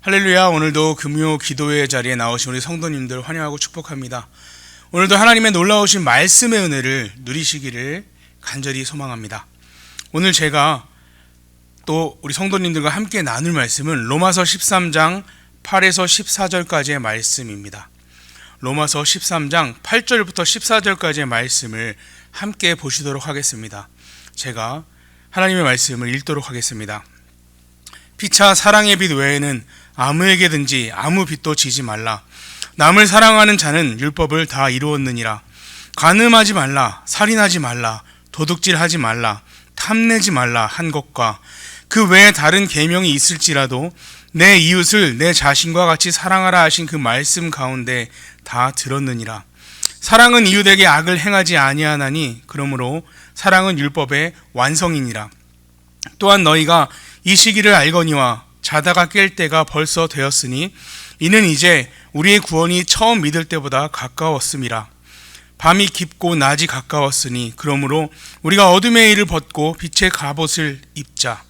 할렐루야. 오늘도 금요 기도회 자리에 나오신 우리 성도님들 환영하고 축복합니다. 오늘도 하나님의 놀라우신 말씀의 은혜를 누리시기를 간절히 소망합니다. 오늘 제가 또 우리 성도님들과 함께 나눌 말씀은 로마서 13장 8에서 14절까지의 말씀입니다. 로마서 13장 8절부터 14절까지의 말씀을 함께 보시도록 하겠습니다. 제가 하나님의 말씀을 읽도록 하겠습니다. 피차 사랑의 빛 외에는 아무에게든지 아무 빚도 지지 말라. 남을 사랑하는 자는 율법을 다 이루었느니라. 간음하지 말라, 살인하지 말라, 도둑질하지 말라, 탐내지 말라 한 것과 그 외에 다른 계명이 있을지라도 내 이웃을 내 자신과 같이 사랑하라 하신 그 말씀 가운데 다 들었느니라. 사랑은 이웃에게 악을 행하지 아니하나니 그러므로 사랑은 율법의 완성이니라. 또한 너희가 이 시기를 알거니와 자다가 깰 때가 벌써 되었으니 이는 이제 우리의 구원이 처음 믿을 때보다 가까웠음이라. 밤이 깊고 낮이 가까웠으니 그러므로 우리가 어둠의 일을 벗고 빛의 갑옷을 입자.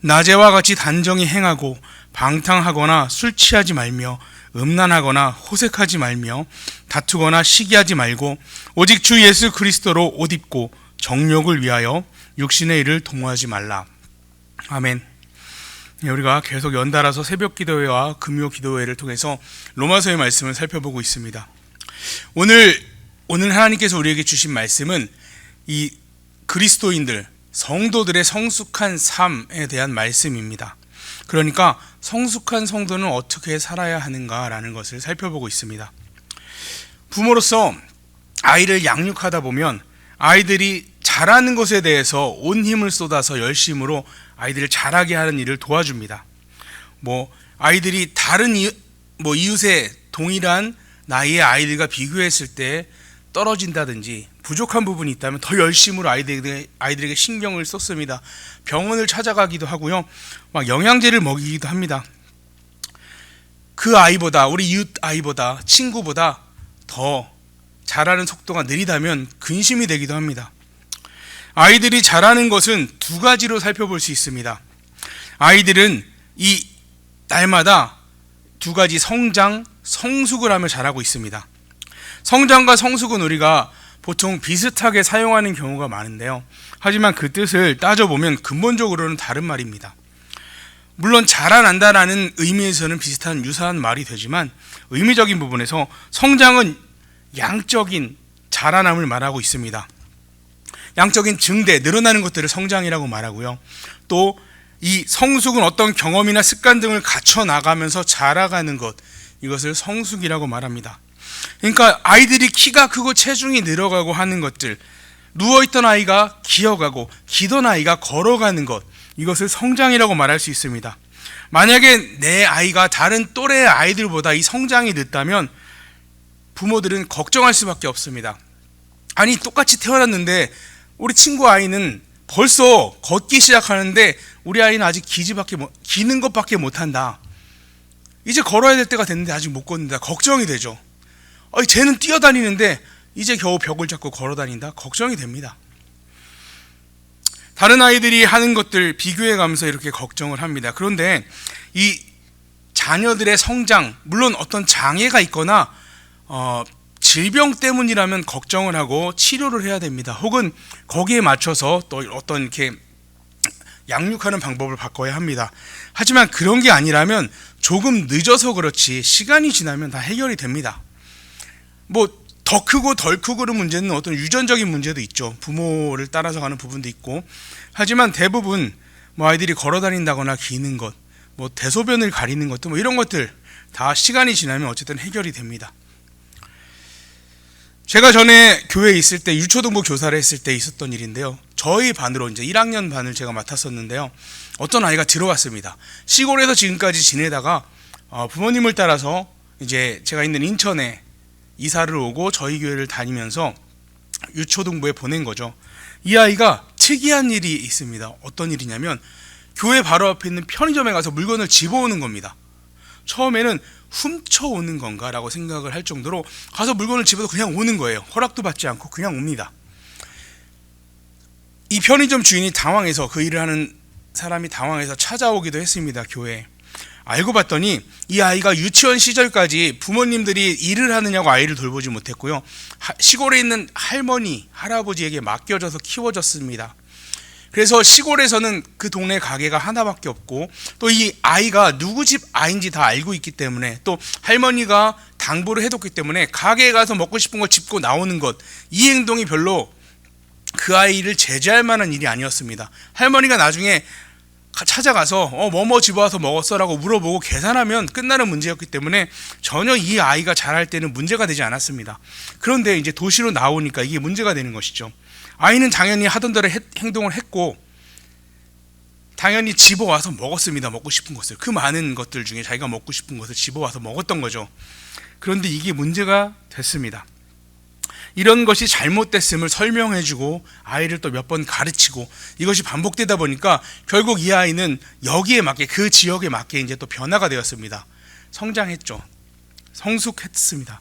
낮에와 같이 단정히 행하고 방탕하거나 술 취하지 말며 음란하거나 호색하지 말며 다투거나 시기하지 말고 오직 주 예수 그리스도로 옷 입고 정욕을 위하여 육신의 일을 동호하지 말라. 아멘. 우리가 계속 연달아서 새벽 기도회와 금요 기도회를 통해서 로마서의 말씀을 살펴보고 있습니다. 오늘 하나님께서 우리에게 주신 말씀은 이 그리스도인들, 성도들의 성숙한 삶에 대한 말씀입니다. 그러니까 성숙한 성도는 어떻게 살아야 하는가라는 것을 살펴보고 있습니다. 부모로서 아이를 양육하다 보면 아이들이 잘하는 것에 대해서 온 힘을 쏟아서 열심으로 아이들을 잘하게 하는 일을 도와줍니다. 아이들이 다른 이웃의 동일한 나이의 아이들과 비교했을 때 떨어진다든지 부족한 부분이 있다면 더 열심으로 아이들에게 신경을 쏟습니다. 병원을 찾아가기도 하고요. 영양제를 먹이기도 합니다. 그 아이보다, 우리 이웃 아이보다, 친구보다 더 자라는 속도가 느리다면 근심이 되기도 합니다. 아이들이 자라는 것은 두 가지로 살펴볼 수 있습니다. 아이들은 이 날마다 두 가지 성장, 성숙을 하며 자라고 있습니다. 성장과 성숙은 우리가 보통 비슷하게 사용하는 경우가 많은데요. 하지만 그 뜻을 따져보면 근본적으로는 다른 말입니다. 물론 자라난다라는 의미에서는 비슷한 유사한 말이 되지만 의미적인 부분에서 성장은 양적인 자라남을 말하고 있습니다. 양적인 증대, 늘어나는 것들을 성장이라고 말하고요. 또 이 성숙은 어떤 경험이나 습관 등을 갖춰 나가면서 자라가는 것, 이것을 성숙이라고 말합니다. 그러니까 아이들이 키가 크고 체중이 늘어가고 하는 것들, 누워있던 아이가 기어가고 기던 아이가 걸어가는 것, 이것을 성장이라고 말할 수 있습니다. 만약에 내 아이가 다른 또래의 아이들보다 이 성장이 늦다면 부모들은 걱정할 수밖에 없습니다. 아니, 똑같이 태어났는데 우리 친구 아이는 벌써 걷기 시작하는데 우리 아이는 아직 기는 것밖에 못한다. 이제 걸어야 될 때가 됐는데 아직 못 걷는다. 걱정이 되죠. 쟤는 뛰어다니는데 이제 겨우 벽을 잡고 걸어다닌다. 걱정이 됩니다. 다른 아이들이 하는 것들 비교해가면서 이렇게 걱정을 합니다. 그런데 이 자녀들의 성장, 물론 어떤 장애가 있거나 질병 때문이라면 걱정을 하고 치료를 해야 됩니다. 혹은 거기에 맞춰서 또 어떤 이렇게 양육하는 방법을 바꿔야 합니다. 하지만 그런 게 아니라면 조금 늦어서 그렇지 시간이 지나면 다 해결이 됩니다. 더 크고 덜 크고의 문제는 어떤 유전적인 문제도 있죠. 부모를 따라서 가는 부분도 있고. 하지만 대부분 아이들이 걸어다닌다거나 기는 것, 대소변을 가리는 것도 이런 것들 다 시간이 지나면 어쨌든 해결이 됩니다. 제가 전에 교회에 있을 때 유초등부 교사를 했을 때 있었던 일인데요. 저희 반으로 이제 1학년 반을 제가 맡았었는데요. 어떤 아이가 들어왔습니다. 시골에서 지금까지 지내다가 부모님을 따라서 이제 제가 있는 인천에 이사를 오고 저희 교회를 다니면서 유초등부에 보낸 거죠. 이 아이가 특이한 일이 있습니다. 어떤 일이냐면 교회 바로 앞에 있는 편의점에 가서 물건을 집어오는 겁니다. 처음에는 훔쳐오는 건가라고 생각을 할 정도로 가서 물건을 집어서 그냥 오는 거예요. 허락도 받지 않고 그냥 옵니다. 이 편의점 주인이 당황해서, 그 일을 하는 사람이 당황해서 찾아오기도 했습니다. 교회에. 알고 봤더니 이 아이가 유치원 시절까지 부모님들이 일을 하느냐고 아이를 돌보지 못했고요. 시골에 있는 할머니, 할아버지에게 맡겨져서 키워졌습니다. 그래서 시골에서는 그 동네 가게가 하나밖에 없고, 또 이 아이가 누구 집 아이인지 다 알고 있기 때문에, 또 할머니가 당부를 해뒀기 때문에 가게에 가서 먹고 싶은 걸 짚고 나오는 것, 이 행동이 별로 그 아이를 제재할 만한 일이 아니었습니다. 할머니가 나중에 찾아가서 뭐뭐 집어와서 먹었어 라고 물어보고 계산하면 끝나는 문제였기 때문에 전혀 이 아이가 자랄 때는 문제가 되지 않았습니다. 그런데 이제 도시로 나오니까 이게 문제가 되는 것이죠. 아이는 당연히 하던 대로 행동을 했고, 당연히 집어와서 먹었습니다. 먹고 싶은 것을, 그 많은 것들 중에 자기가 먹고 싶은 것을 집어와서 먹었던 거죠. 그런데 이게 문제가 됐습니다. 이런 것이 잘못됐음을 설명해주고 아이를 또 몇 번 가르치고, 이것이 반복되다 보니까 결국 이 아이는 여기에 맞게, 그 지역에 맞게 이제 또 변화가 되었습니다. 성장했죠. 성숙했습니다.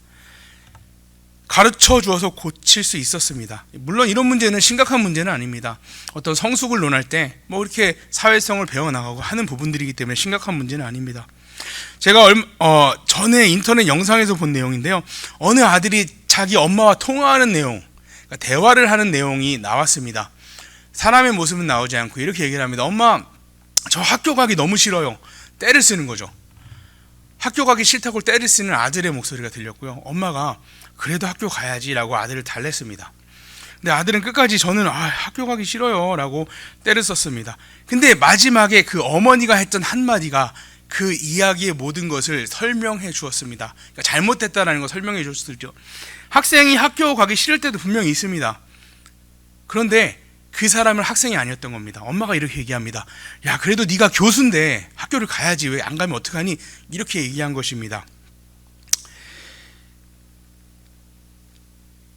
가르쳐 주어서 고칠 수 있었습니다. 물론 이런 문제는 심각한 문제는 아닙니다. 어떤 성숙을 논할 때 뭐 이렇게 사회성을 배워나가고 하는 부분들이기 때문에 심각한 문제는 아닙니다. 제가 전에 인터넷 영상에서 본 내용인데요. 어느 아들이 자기 엄마와 통화하는 내용, 그러니까 대화를 하는 내용이 나왔습니다. 사람의 모습은 나오지 않고 이렇게 얘기를 합니다. 엄마, 저 학교 가기 너무 싫어요. 떼를 쓰는 거죠. 학교 가기 싫다고 떼를 쓰는 아들의 목소리가 들렸고요. 엄마가 그래도 학교 가야지 라고 아들을 달랬습니다. 근데 아들은 끝까지 저는 학교 가기 싫어요 라고 떼를 썼습니다. 근데 마지막에 그 어머니가 했던 한마디가 그 이야기의 모든 것을 설명해 주었습니다. 그러니까 잘못됐다는 걸 설명해 줬었죠. 학생이 학교 가기 싫을 때도 분명히 있습니다. 그런데 그 사람은 학생이 아니었던 겁니다. 엄마가 이렇게 얘기합니다. 야, 그래도 네가 교수인데 학교를 가야지, 왜 안 가면 어떡하니? 이렇게 얘기한 것입니다.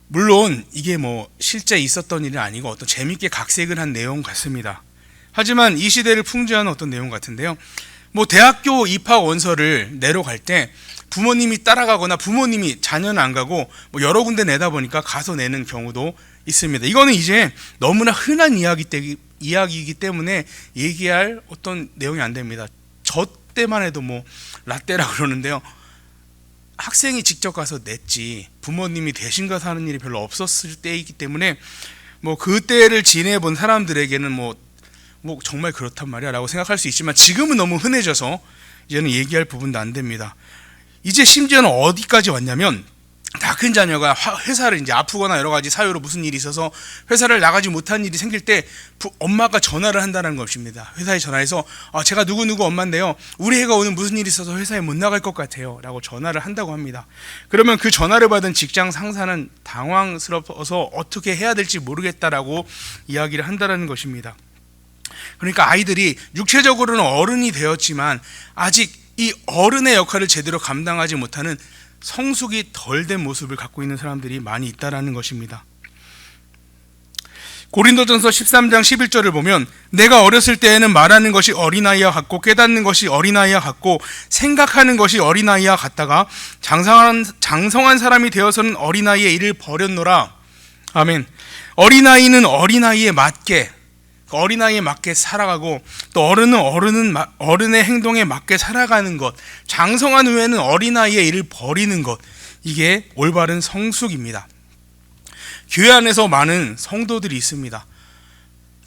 물론 이게 뭐 실제 있었던 일은 아니고 어떤 재밌게 각색을 한 내용 같습니다. 하지만 이 시대를 풍자하는 어떤 내용 같은데요. 뭐 대학교 입학 원서를 내러 갈 때 부모님이 따라가거나 부모님이 자녀는 안 가고 뭐 여러 군데 내다 보니까 가서 내는 경우도 있습니다. 이거는 이제 너무나 흔한 이야기이기 때문에 얘기할 어떤 내용이 안 됩니다. 저 때만 해도 뭐 라떼라 그러는데요. 학생이 직접 가서 냈지 부모님이 대신 가서 하는 일이 별로 없었을 때이기 때문에 뭐 그때를 지내본 사람들에게는 뭐 정말 그렇단 말이야 라고 생각할 수 있지만, 지금은 너무 흔해져서 이제는 얘기할 부분도 안 됩니다. 이제 심지어는 어디까지 왔냐면, 다 큰 자녀가 회사를 이제 아프거나 여러 가지 사유로 무슨 일이 있어서 회사를 나가지 못한 일이 생길 때 엄마가 전화를 한다는 것입니다. 회사에 전화해서 제가 누구누구 엄마인데요, 우리 애가 오늘 무슨 일이 있어서 회사에 못 나갈 것 같아요 라고 전화를 한다고 합니다. 그러면 그 전화를 받은 직장 상사는 당황스러워서 어떻게 해야 될지 모르겠다라고 이야기를 한다는 것입니다. 그러니까 아이들이 육체적으로는 어른이 되었지만 아직 이 어른의 역할을 제대로 감당하지 못하는 성숙이 덜 된 모습을 갖고 있는 사람들이 많이 있다라는 것입니다. 고린도전서 13장 11절을 보면, 내가 어렸을 때에는 말하는 것이 어린아이와 같고 깨닫는 것이 어린아이와 같고 생각하는 것이 어린아이와 같다가 장성한 사람이 되어서는 어린아이의 일을 버렸노라. 아멘. 어린아이는 어린아이에 맞게, 어린아이에 맞게 살아가고, 또 어른은 어른의 행동에 맞게 살아가는 것, 장성한 후에는 어린아이의 일을 버리는 것, 이게 올바른 성숙입니다. 교회 안에서 많은 성도들이 있습니다.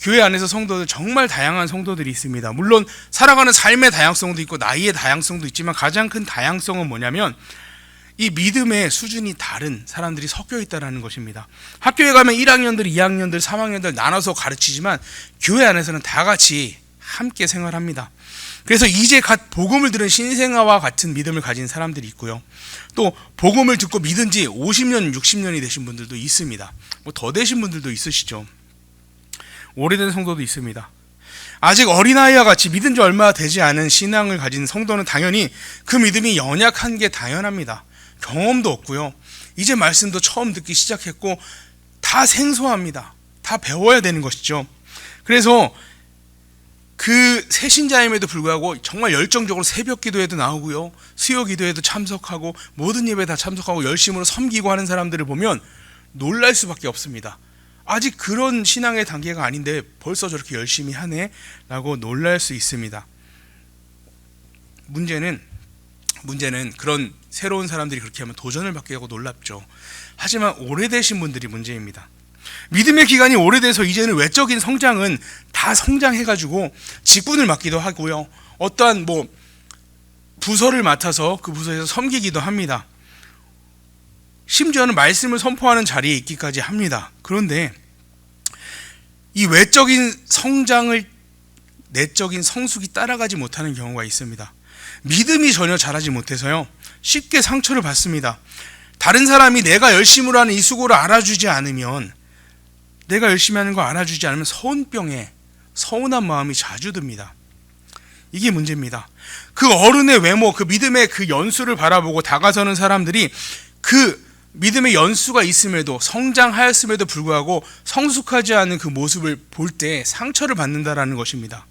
교회 안에서 성도들, 정말 다양한 성도들이 있습니다. 물론 살아가는 삶의 다양성도 있고 나이의 다양성도 있지만, 가장 큰 다양성은 뭐냐면 이 믿음의 수준이 다른 사람들이 섞여 있다는 것입니다. 학교에 가면 1학년들, 2학년들, 3학년들 나눠서 가르치지만 교회 안에서는 다 같이 함께 생활합니다. 그래서 이제 갓 복음을 들은 신생아와 같은 믿음을 가진 사람들이 있고요. 또 복음을 듣고 믿은 지 50년, 60년이 되신 분들도 있습니다. 뭐 더 되신 분들도 있으시죠. 오래된 성도도 있습니다. 아직 어린아이와 같이 믿은 지 얼마 되지 않은 신앙을 가진 성도는 당연히 그 믿음이 연약한 게 당연합니다. 경험도 없고요. 이제 말씀도 처음 듣기 시작했고 다 생소합니다. 다 배워야 되는 것이죠. 그래서 그 새신자임에도 불구하고 정말 열정적으로 새벽 기도에도 나오고요, 수요 기도에도 참석하고 모든 예배에 다 참석하고 열심으로 섬기고 하는 사람들을 보면 놀랄 수밖에 없습니다. 아직 그런 신앙의 단계가 아닌데 벌써 저렇게 열심히 하네 라고 놀랄 수 있습니다. 문제는 그런 새로운 사람들이 그렇게 하면 도전을 받게 하고 놀랍죠. 하지만 오래되신 분들이 문제입니다. 믿음의 기간이 오래돼서 이제는 외적인 성장은 다 성장해가지고 직분을 맡기도 하고요, 어떠한 부서를 맡아서 그 부서에서 섬기기도 합니다. 심지어는 말씀을 선포하는 자리에 있기까지 합니다. 그런데 이 외적인 성장을 내적인 성숙이 따라가지 못하는 경우가 있습니다. 믿음이 전혀 자라지 못해서요, 쉽게 상처를 받습니다. 다른 사람이 내가 열심히 하는 이 수고를 알아주지 않으면, 내가 열심히 하는 거 알아주지 않으면 서운병에 서운한 마음이 자주 듭니다. 이게 문제입니다. 그 어른의 외모, 그 믿음의 그 연수를 바라보고 다가서는 사람들이 그 믿음의 연수가 있음에도, 성장하였음에도 불구하고 성숙하지 않은 그 모습을 볼 때 상처를 받는다라는 것입니다.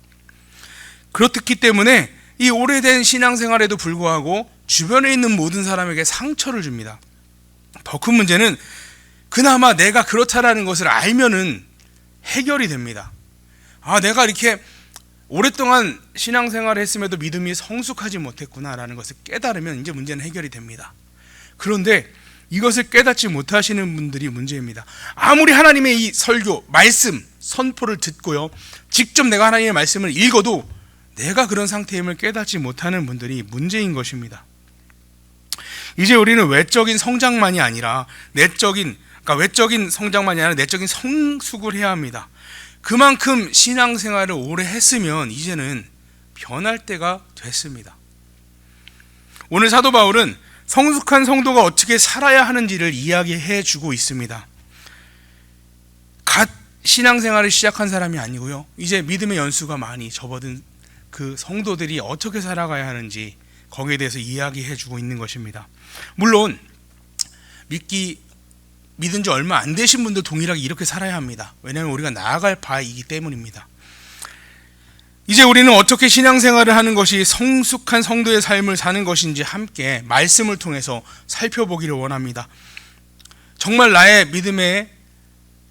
그렇기 때문에 이 오래된 신앙생활에도 불구하고 주변에 있는 모든 사람에게 상처를 줍니다. 더 큰 문제는 그나마 내가 그렇다라는 것을 알면은 해결이 됩니다. 내가 이렇게 오랫동안 신앙생활을 했음에도 믿음이 성숙하지 못했구나라는 것을 깨달으면 이제 문제는 해결이 됩니다. 그런데 이것을 깨닫지 못하시는 분들이 문제입니다. 아무리 하나님의 이 설교, 말씀, 선포를 듣고요, 직접 내가 하나님의 말씀을 읽어도 내가 그런 상태임을 깨닫지 못하는 분들이 문제인 것입니다. 이제 우리는 외적인 성장만이 아니라 외적인 성장만이 아니라 내적인 성숙을 해야 합니다. 그만큼 신앙생활을 오래 했으면 이제는 변할 때가 됐습니다. 오늘 사도 바울은 성숙한 성도가 어떻게 살아야 하는지를 이야기해 주고 있습니다. 갓 신앙생활을 시작한 사람이 아니고요, 이제 믿음의 연수가 많이 접어든 그 성도들이 어떻게 살아가야 하는지 거기에 대해서 이야기해 주고 있는 것입니다. 물론 믿은 지 얼마 안 되신 분도 동일하게 이렇게 살아야 합니다. 왜냐하면 우리가 나아갈 바이기 때문입니다. 이제 우리는 어떻게 신앙생활을 하는 것이 성숙한 성도의 삶을 사는 것인지 함께 말씀을 통해서 살펴보기를 원합니다. 정말 나의 믿음의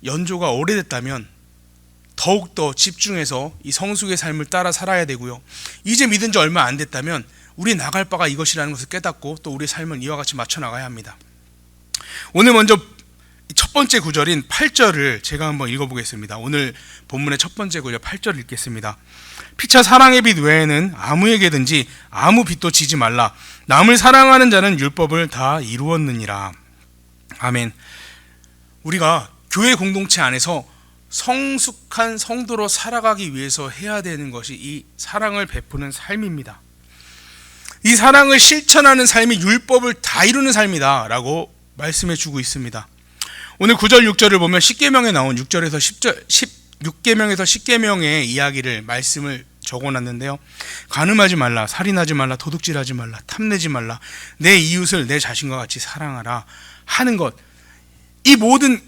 연조가 오래됐다면 더욱더 집중해서 이 성숙의 삶을 따라 살아야 되고요, 이제 믿은 지 얼마 안 됐다면 우리 나갈 바가 이것이라는 것을 깨닫고 또 우리의 삶을 이와 같이 맞춰 나가야 합니다. 오늘 먼저 첫 번째 구절인 8절을 제가 한번 읽어보겠습니다. 오늘 본문의 첫 번째 구절 8절 읽겠습니다. 피차 사랑의 빛 외에는 아무에게든지 아무 빛도 지지 말라. 남을 사랑하는 자는 율법을 다 이루었느니라. 아멘. 우리가 교회 공동체 안에서 성숙한 성도로 살아가기 위해서 해야 되는 것이 이 사랑을 베푸는 삶입니다. 이 사랑을 실천하는 삶이 율법을 다 이루는 삶이다 라고 말씀해 주고 있습니다. 오늘 9절 6절을 보면 10계명에 나온 6절에서 6계명에서 10계명의 이야기를 말씀을 적어놨는데요, 간음하지 말라, 살인하지 말라, 도둑질하지 말라, 탐내지 말라, 내 이웃을 내 자신과 같이 사랑하라 하는 것, 이 모든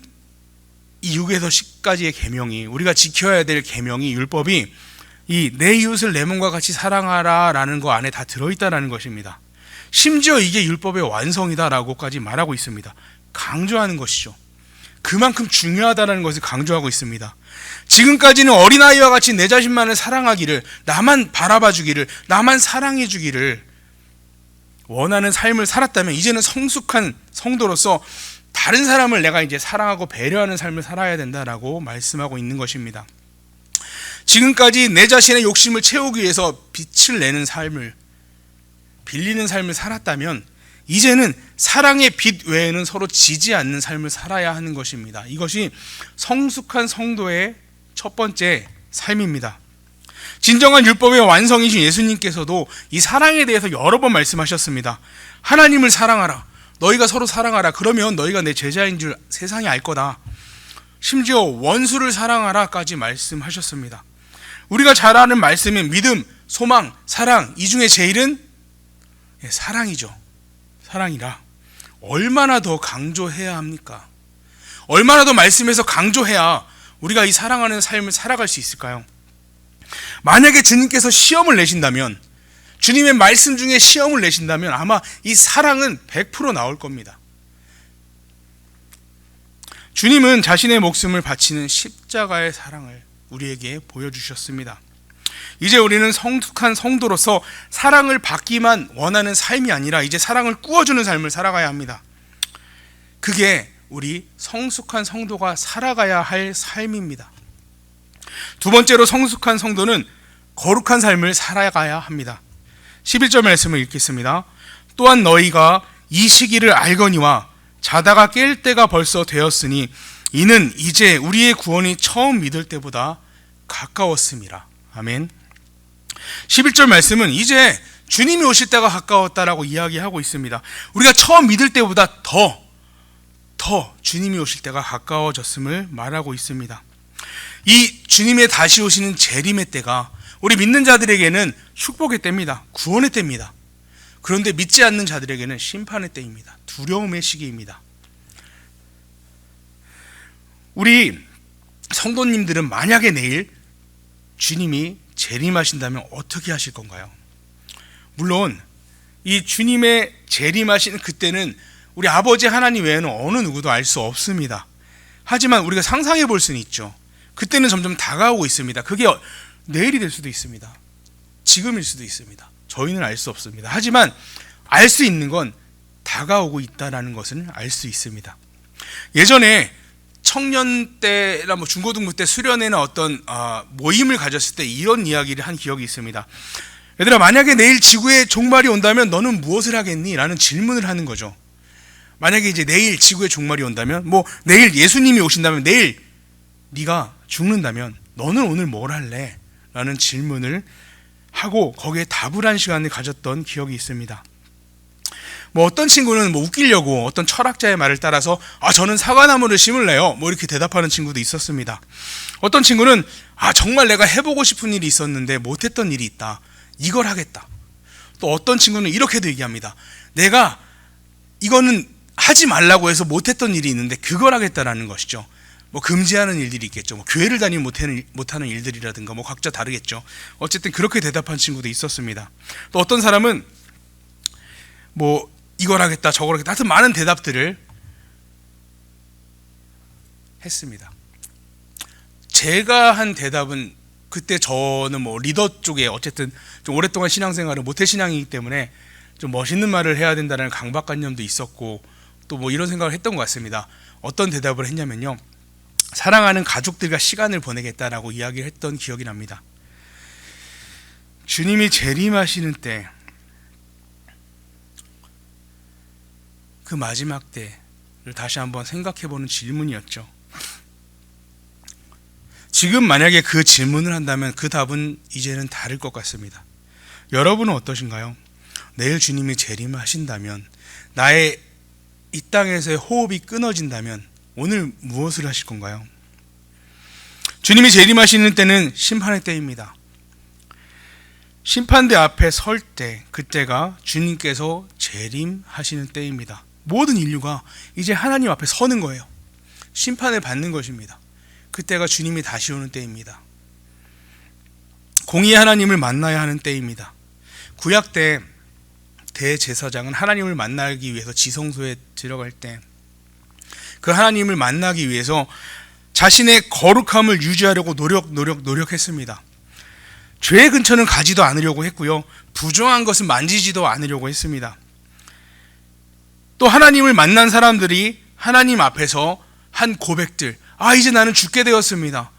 이 6에서 10가지의 계명이, 우리가 지켜야 될 계명이, 율법이 이 내 이웃을 내 몸과 같이 사랑하라 라는 거 안에 다 들어있다라는 것입니다. 심지어 이게 율법의 완성이다라고까지 말하고 있습니다. 강조하는 것이죠. 그만큼 중요하다는 것을 강조하고 있습니다. 지금까지는 어린아이와 같이 내 자신만을 사랑하기를, 나만 바라봐 주기를, 나만 사랑해 주기를 원하는 삶을 살았다면 이제는 성숙한 성도로서 다른 사람을 내가 이제 사랑하고 배려하는 삶을 살아야 된다라고 말씀하고 있는 것입니다. 지금까지 내 자신의 욕심을 채우기 위해서 빛을 내는 삶을, 빌리는 삶을 살았다면 이제는 사랑의 빛 외에는 서로 지지 않는 삶을 살아야 하는 것입니다. 이것이 성숙한 성도의 첫 번째 삶입니다. 진정한 율법의 완성이신 예수님께서도 이 사랑에 대해서 여러 번 말씀하셨습니다. 하나님을 사랑하라, 너희가 서로 사랑하라, 그러면 너희가 내 제자인 줄 세상이 알 거다. 심지어 원수를 사랑하라까지 말씀하셨습니다. 우리가 잘 아는 말씀인 믿음, 소망, 사랑, 이 중에 제일은 사랑이죠. 사랑이라. 얼마나 더 강조해야 합니까? 얼마나 더 말씀에서 강조해야 우리가 이 사랑하는 삶을 살아갈 수 있을까요? 만약에 주님께서 시험을 내신다면, 주님의 말씀 중에 시험을 내신다면 아마 이 사랑은 100% 나올 겁니다. 주님은 자신의 목숨을 바치는 십자가의 사랑을 우리에게 보여주셨습니다. 이제 우리는 성숙한 성도로서 사랑을 받기만 원하는 삶이 아니라 이제 사랑을 꾸어주는 삶을 살아가야 합니다. 그게 우리 성숙한 성도가 살아가야 할 삶입니다. 두 번째로 성숙한 성도는 거룩한 삶을 살아가야 합니다. 11절 말씀을 읽겠습니다. 또한 너희가 이 시기를 알거니와 자다가 깰 때가 벌써 되었으니 이는 이제 우리의 구원이 처음 믿을 때보다 가까웠음이라. 아멘. 11절 말씀은 이제 주님이 오실 때가 가까웠다라고 이야기하고 있습니다. 우리가 처음 믿을 때보다 더 주님이 오실 때가 가까워졌음을 말하고 있습니다. 이 주님의 다시 오시는 재림의 때가 우리 믿는 자들에게는 축복의 때입니다. 구원의 때입니다. 그런데 믿지 않는 자들에게는 심판의 때입니다. 두려움의 시기입니다. 우리 성도님들은 만약에 내일 주님이 재림하신다면 어떻게 하실 건가요? 물론 이 주님의 재림하시는 그때는 우리 아버지 하나님 외에는 어느 누구도 알 수 없습니다. 하지만 우리가 상상해 볼 수는 있죠. 그때는 점점 다가오고 있습니다. 그게 내일이 될 수도 있습니다. 지금일 수도 있습니다. 저희는 알 수 없습니다. 하지만 알 수 있는 건 다가오고 있다는 것을 알 수 있습니다. 예전에 청년 때나 중고등부 때 수련회나 어떤 모임을 가졌을 때 이런 이야기를 한 기억이 있습니다. 얘들아, 만약에 내일 지구에 종말이 온다면 너는 무엇을 하겠니? 라는 질문을 하는 거죠. 만약에 이제 내일 지구에 종말이 온다면, 내일 예수님이 오신다면, 내일 네가 죽는다면 너는 오늘 뭘 할래? 라는 질문을 하고 거기에 답을 한 시간을 가졌던 기억이 있습니다. 어떤 친구는 웃기려고 어떤 철학자의 말을 따라서 저는 사과나무를 심을래요, 이렇게 대답하는 친구도 있었습니다. 어떤 친구는 정말 내가 해보고 싶은 일이 있었는데 못했던 일이 있다, 이걸 하겠다. 또 어떤 친구는 이렇게도 얘기합니다. 내가 이거는 하지 말라고 해서 못했던 일이 있는데 그걸 하겠다라는 것이죠. 금지하는 일들이 있겠죠. 교회를 다니지 못하는 일들이라든가 각자 다르겠죠. 어쨌든 그렇게 대답한 친구도 있었습니다. 또 어떤 사람은 이걸 하겠다, 저걸 하겠다, 하여튼 많은 대답들을 했습니다. 제가 한 대답은, 그때 저는 리더 쪽에 어쨌든 좀 오랫동안 신앙생활을 모태신앙이기 때문에 좀 멋있는 말을 해야 된다는 강박관념도 있었고 또 이런 생각을 했던 것 같습니다. 어떤 대답을 했냐면요, 사랑하는 가족들과 시간을 보내겠다라고 이야기를 했던 기억이 납니다. 주님이 재림하시는 때, 그 마지막 때를 다시 한번 생각해보는 질문이었죠. 지금 만약에 그 질문을 한다면 그 답은 이제는 다를 것 같습니다. 여러분은 어떠신가요? 내일 주님이 재림하신다면, 나의 이 땅에서의 호흡이 끊어진다면 오늘 무엇을 하실 건가요? 주님이 재림하시는 때는 심판의 때입니다. 심판대 앞에 설 때, 그때가 주님께서 재림하시는 때입니다. 모든 인류가 이제 하나님 앞에 서는 거예요. 심판을 받는 것입니다. 그때가 주님이 다시 오는 때입니다. 공의의 하나님을 만나야 하는 때입니다. 구약 때 대제사장은 하나님을 만나기 위해서 지성소에 들어갈 때 그 하나님을 만나기 위해서 자신의 거룩함을 유지하려고 노력했습니다. 죄의 근처는 가지도 않으려고 했고요, 부정한 것은 만지지도 않으려고 했습니다. 또 하나님을 만난 사람들이 하나님 앞에서 한 고백들, 이제 나는 죽게 되었습니다.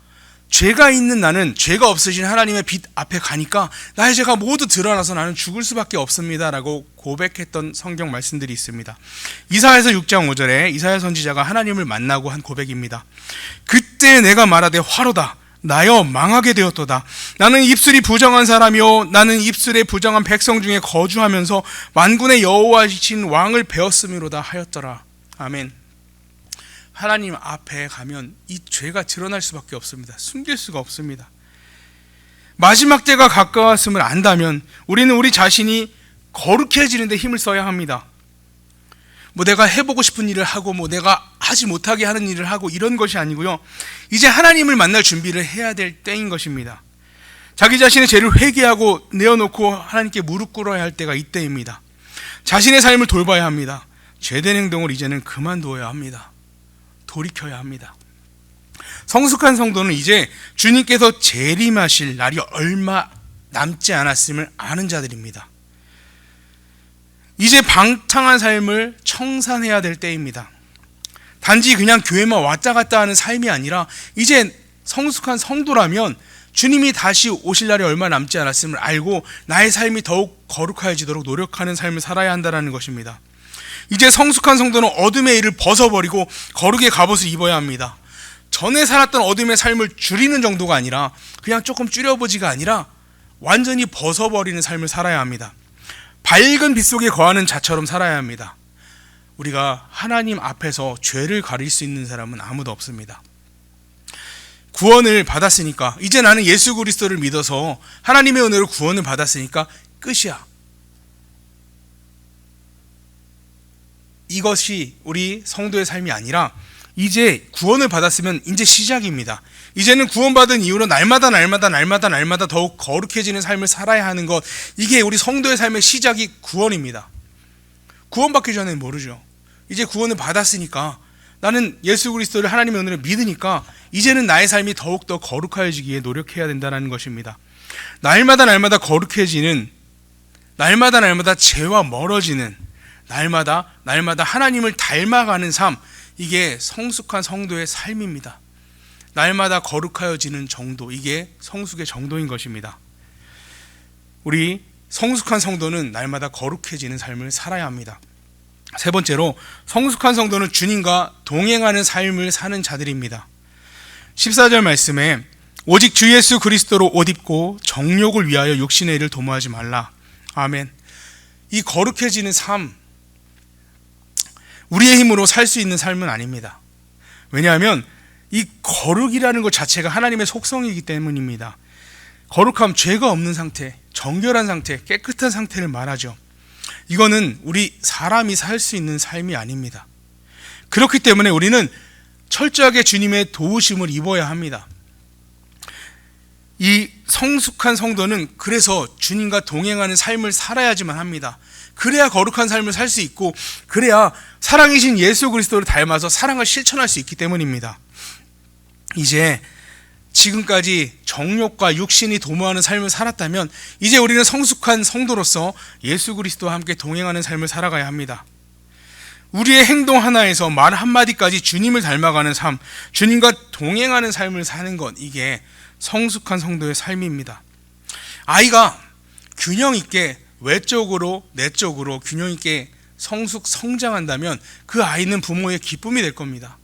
죄가 있는 나는 죄가 없으신 하나님의 빛 앞에 가니까 나의 죄가 모두 드러나서 나는 죽을 수밖에 없습니다 라고 고백했던 성경 말씀들이 있습니다. 이사야서 6장 5절에 이사야 선지자가 하나님을 만나고 한 고백입니다. 그때 내가 말하되 화로다, 나여 망하게 되었도다. 나는 입술이 부정한 사람이요, 나는 입술에 부정한 백성 중에 거주하면서 만군의 여호와이신 왕을 배웠음이로다 하였더라. 아멘. 하나님 앞에 가면 이 죄가 드러날 수밖에 없습니다. 숨길 수가 없습니다. 마지막 때가 가까웠음을 안다면 우리는 우리 자신이 거룩해지는 데 힘을 써야 합니다. 내가 해보고 싶은 일을 하고 내가 하지 못하게 하는 일을 하고 이런 것이 아니고요, 이제 하나님을 만날 준비를 해야 될 때인 것입니다. 자기 자신의 죄를 회개하고 내어놓고 하나님께 무릎 꿇어야 할 때가 이때입니다. 자신의 삶을 돌봐야 합니다. 죄된 행동을 이제는 그만두어야 합니다. 돌이켜야 합니다. 성숙한 성도는 이제 주님께서 재림하실 날이 얼마 남지 않았음을 아는 자들입니다. 이제 방탕한 삶을 청산해야 될 때입니다. 단지 그냥 교회만 왔다 갔다 하는 삶이 아니라 이제 성숙한 성도라면 주님이 다시 오실 날이 얼마 남지 않았음을 알고 나의 삶이 더욱 거룩해지도록 노력하는 삶을 살아야 한다는 것입니다. 이제 성숙한 성도는 어둠의 일을 벗어버리고 거룩의 갑옷을 입어야 합니다. 전에 살았던 어둠의 삶을 줄이는 정도가 아니라 그냥 조금 줄여보지가 아니라 완전히 벗어버리는 삶을 살아야 합니다. 밝은 빛 속에 거하는 자처럼 살아야 합니다. 우리가 하나님 앞에서 죄를 가릴 수 있는 사람은 아무도 없습니다. 구원을 받았으니까, 이제 나는 예수 그리스도를 믿어서 하나님의 은혜로 구원을 받았으니까 끝이야. 이것이 우리 성도의 삶이 아니라 이제 구원을 받았으면 이제 시작입니다. 이제는 구원받은 이후로 날마다 더욱 거룩해지는 삶을 살아야 하는 것, 이게 우리 성도의 삶의 시작이 구원입니다. 구원받기 전에는 모르죠. 이제 구원을 받았으니까, 나는 예수 그리스도를 하나님의 은혜를 믿으니까 이제는 나의 삶이 더욱더 거룩해지기에 노력해야 된다는 것입니다. 날마다 거룩해지는, 날마다 죄와 멀어지는, 날마다 하나님을 닮아가는 삶, 이게 성숙한 성도의 삶입니다. 날마다 거룩하여지는 정도, 이게 성숙의 정도인 것입니다. 우리 성숙한 성도는 날마다 거룩해지는 삶을 살아야 합니다. 세 번째로, 성숙한 성도는 주님과 동행하는 삶을 사는 자들입니다. 14절 말씀에 오직 주 예수 그리스도로 옷 입고 정욕을 위하여 육신의 일을 도모하지 말라. 아멘. 이 거룩해지는 삶, 우리의 힘으로 살 수 있는 삶은 아닙니다. 왜냐하면 이 거룩이라는 것 자체가 하나님의 속성이기 때문입니다. 거룩함, 죄가 없는 상태, 정결한 상태, 깨끗한 상태를 말하죠. 이거는 우리 사람이 살 수 있는 삶이 아닙니다. 그렇기 때문에 우리는 철저하게 주님의 도우심을 입어야 합니다. 이 성숙한 성도는 그래서 주님과 동행하는 삶을 살아야지만 합니다. 그래야 거룩한 삶을 살 수 있고, 그래야 사랑이신 예수 그리스도를 닮아서 사랑을 실천할 수 있기 때문입니다. 이제 지금까지 정욕과 육신이 도모하는 삶을 살았다면 이제 우리는 성숙한 성도로서 예수 그리스도와 함께 동행하는 삶을 살아가야 합니다. 우리의 행동 하나에서 말 한마디까지 주님을 닮아가는 삶, 주님과 동행하는 삶을 사는 것, 이게 성숙한 성도의 삶입니다. 아이가 균형 있게 외적으로 내적으로 균형 있게 성장한다면 그 아이는 부모의 기쁨이 될 겁니다.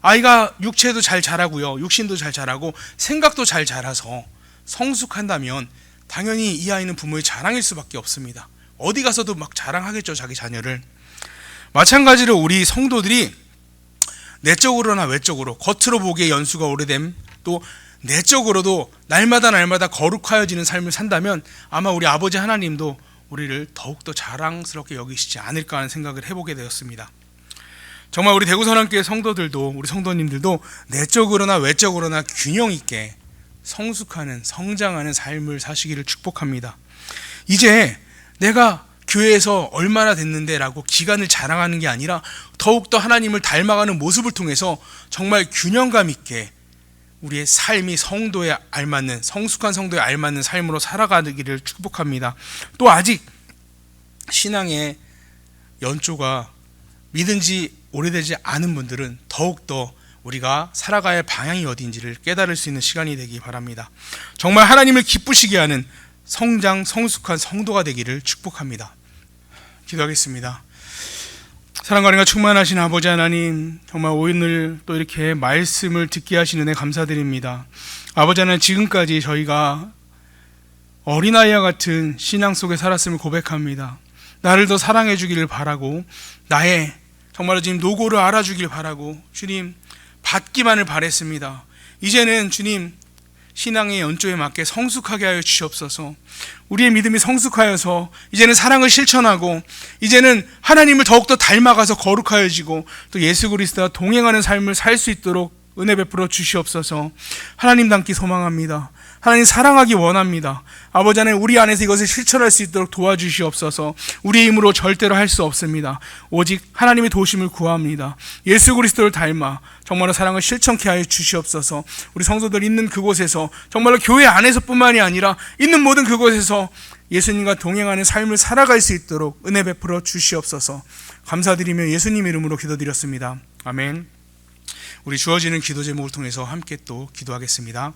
아이가 육체도 잘 자라고요, 육신도 잘 자라고 생각도 잘 자라서 성숙한다면 당연히 이 아이는 부모의 자랑일 수밖에 없습니다. 어디 가서도 막 자랑하겠죠, 자기 자녀를. 마찬가지로 우리 성도들이 내적으로나 외적으로, 겉으로 보기에 연수가 오래됨, 또 내적으로도 날마다 거룩하여지는 삶을 산다면 아마 우리 아버지 하나님도 우리를 더욱더 자랑스럽게 여기시지 않을까 하는 생각을 해보게 되었습니다. 정말 우리 대구선한교회 성도들도, 우리 성도님들도 내적으로나 외적으로나 균형 있게 성숙하는, 성장하는 삶을 사시기를 축복합니다. 이제 내가 교회에서 얼마나 됐는데 라고 기간을 자랑하는 게 아니라 더욱더 하나님을 닮아가는 모습을 통해서 정말 균형감 있게 우리의 삶이 성도에 알맞는, 성숙한 성도에 알맞는 삶으로 살아가기를 축복합니다. 또 아직 신앙의 연조가 믿은 지 오래되지 않은 분들은 더욱더 우리가 살아가야 할 방향이 어디인지를 깨달을 수 있는 시간이 되기 바랍니다. 정말 하나님을 기쁘시게 하는 성장, 성숙한 성도가 되기를 축복합니다. 기도하겠습니다. 사랑과 은혜가 충만하신 아버지 하나님, 정말 오늘 또 이렇게 말씀을 듣게 하신 은혜 감사드립니다. 아버지 하나님, 지금까지 저희가 어린아이와 같은 신앙 속에 살았음을 고백합니다. 나를 더 사랑해 주기를 바라고, 나의 정말로 지금 노고를 알아주길 바라고, 주님 받기만을 바랬습니다. 이제는 주님 신앙의 연조에 맞게 성숙하게 하여 주시옵소서. 우리의 믿음이 성숙하여서 이제는 사랑을 실천하고, 이제는 하나님을 더욱더 닮아가서 거룩하여지고 또 예수 그리스도와 동행하는 삶을 살 수 있도록 은혜 베풀어 주시옵소서. 하나님 닮기 소망합니다. 하나님 사랑하기 원합니다. 아버지 하나님, 우리 안에서 이것을 실천할 수 있도록 도와주시옵소서. 우리의 힘으로 절대로 할 수 없습니다. 오직 하나님의 도우심을 구합니다. 예수 그리스도를 닮아 정말로 사랑을 실천케 하여 주시옵소서. 우리 성도들 있는 그곳에서, 정말로 교회 안에서뿐만이 아니라 있는 모든 그곳에서 예수님과 동행하는 삶을 살아갈 수 있도록 은혜 베풀어 주시옵소서. 감사드리며 예수님 이름으로 기도드렸습니다. 아멘. 우리 주어지는 기도 제목을 통해서 함께 또 기도하겠습니다.